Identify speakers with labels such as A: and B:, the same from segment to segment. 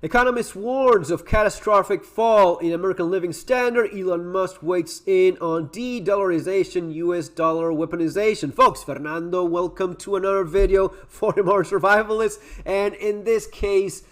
A: Economist warns of catastrophic fall in American living standard. Elon Musk weighs in on de-dollarization, US dollar weaponization. Folks, Fernando, welcome to another video for the Modern Survivalist. And in this case,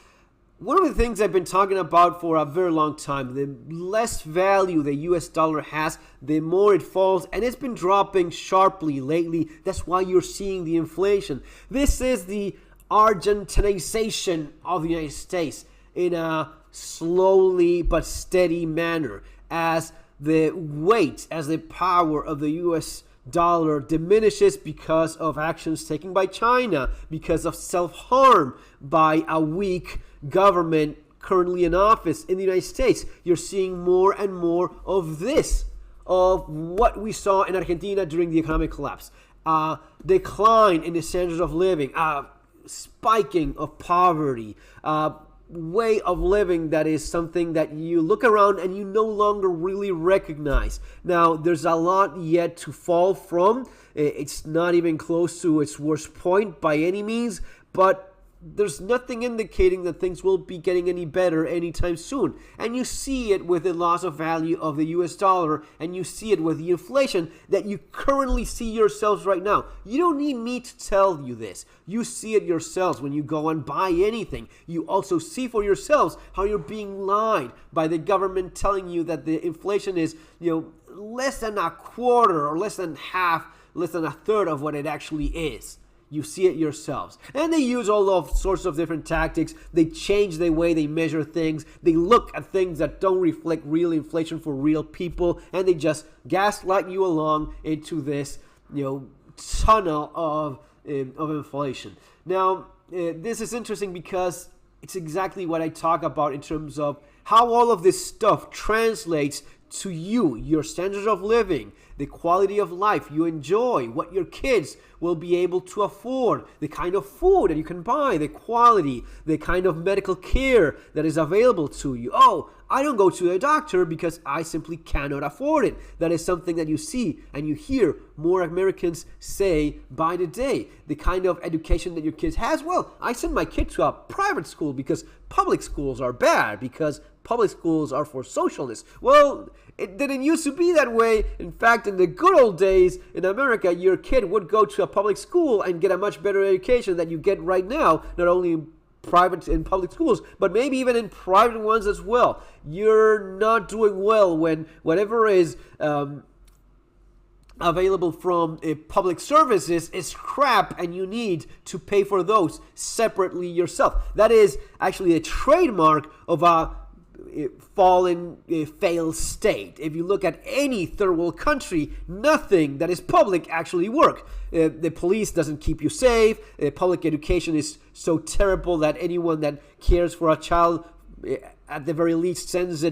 A: one of the things I've been talking about for a very long time, the less value the US dollar has, the more it falls, and it's been dropping sharply lately. That's why you're seeing the inflation. This is the Argentinization of the United States in a slowly but steady manner as the weight, as the power of the US dollar diminishes because of actions taken by China, because of self-harm by a weak government currently in office in the United States. You're seeing more and more of this, of what we saw in Argentina during the economic collapse. Decline in the standards of living, spiking of poverty, way of living that is something that you look around and you no longer really recognize. Now, there's a lot yet to fall from. It's not even close to its worst point by any means, but there's nothing indicating that things will be getting any better anytime soon. And you see it with the loss of value of the US dollar, and you see it with the inflation that you currently see yourselves right now. You don't need me to tell you this. You see it yourselves when you go and buy anything. You also see for yourselves how you're being lied by the government telling you that the inflation is, less than a quarter or less than half, less than a third of what it actually is. You see it yourselves. And they use all of sorts of different tactics. They change the way they measure things. They look at things that don't reflect real inflation for real people, and they just gaslight you along into this, tunnel of inflation. Now, this is interesting because it's exactly what I talk about in terms of how all of this stuff translates to you, your standards of living, the quality of life you enjoy, what your kids will be able to afford, the kind of food that you can buy, the quality, the kind of medical care that is available to you. Oh, I don't go to a doctor because I simply cannot afford it. That is something that you see and you hear more Americans say by the day. The kind of education that your kids has. Well, I send my kid to a private school because public schools are bad, because public schools are for socialists. Well, it didn't used to be that way. In fact, in the good old days in America, your kid would go to a public school and get a much better education than you get right now, not only in private and public schools, but maybe even in private ones as well. You're not doing well when whatever is available from public services is crap, and you need to pay for those separately yourself. That is actually a trademark of a fallen, failed state. If you look at any third world country, nothing that is public actually works. The police doesn't keep you safe. Public education is so terrible that anyone that cares for a child, at the very least, sends the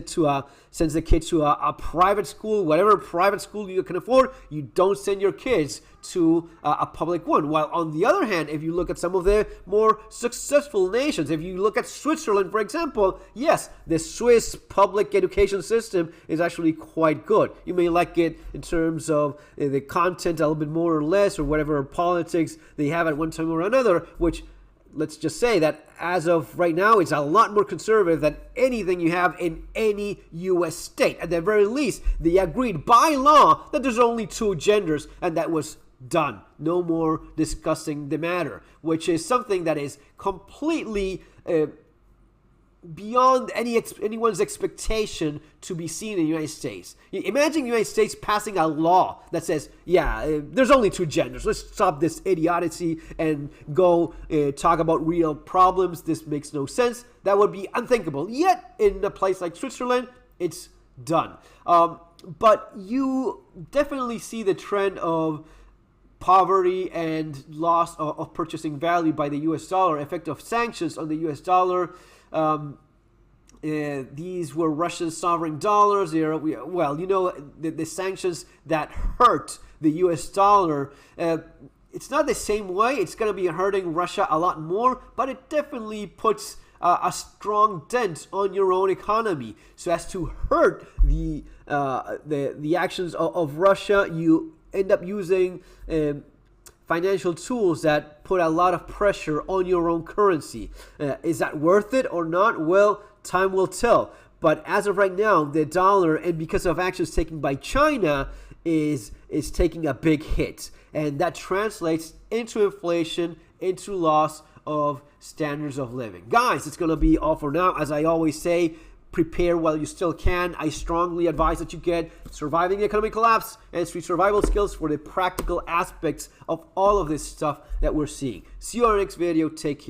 A: kids to a private school, whatever private school you can afford. You don't send your kids to a public one. While on the other hand, if you look at some of the more successful nations, if you look at Switzerland, for example, yes, the Swiss public education system is actually quite good. You may like it in terms of the content a little bit more or less, or whatever politics they have at one time or another, which, let's just say that as of right now, it's a lot more conservative than anything you have in any U.S. state. At the very least, they agreed by law that there's only two genders, and that was done. No more discussing the matter, which is something that is completely beyond anyone's expectation to be seen in the United States. Imagine the United States passing a law that says, there's only two genders. Let's stop this idiocy and go talk about real problems. This makes no sense. That would be unthinkable. Yet, in a place like Switzerland, it's done. But you definitely see the trend of poverty and loss of purchasing value by the US dollar, effect of sanctions on the US dollar. These were Russian sovereign dollars. The sanctions that hurt the US dollar. It's not the same way. It's going to be hurting Russia a lot more, but it definitely puts a strong dent on your own economy. So as to hurt the actions of Russia, you end up using financial tools that put a lot of pressure on your own currency. Is that worth it or not? Well, time will tell. But as of right now, the dollar, and because of actions taken by China, is taking a big hit. And that translates into inflation, into loss of standards of living. Guys, it's going to be all for now. As I always say, prepare while you still can. I strongly advise that you get Surviving the Economic Collapse and Street Survival Skills for the practical aspects of all of this stuff that we're seeing. See you on our next video. Take care.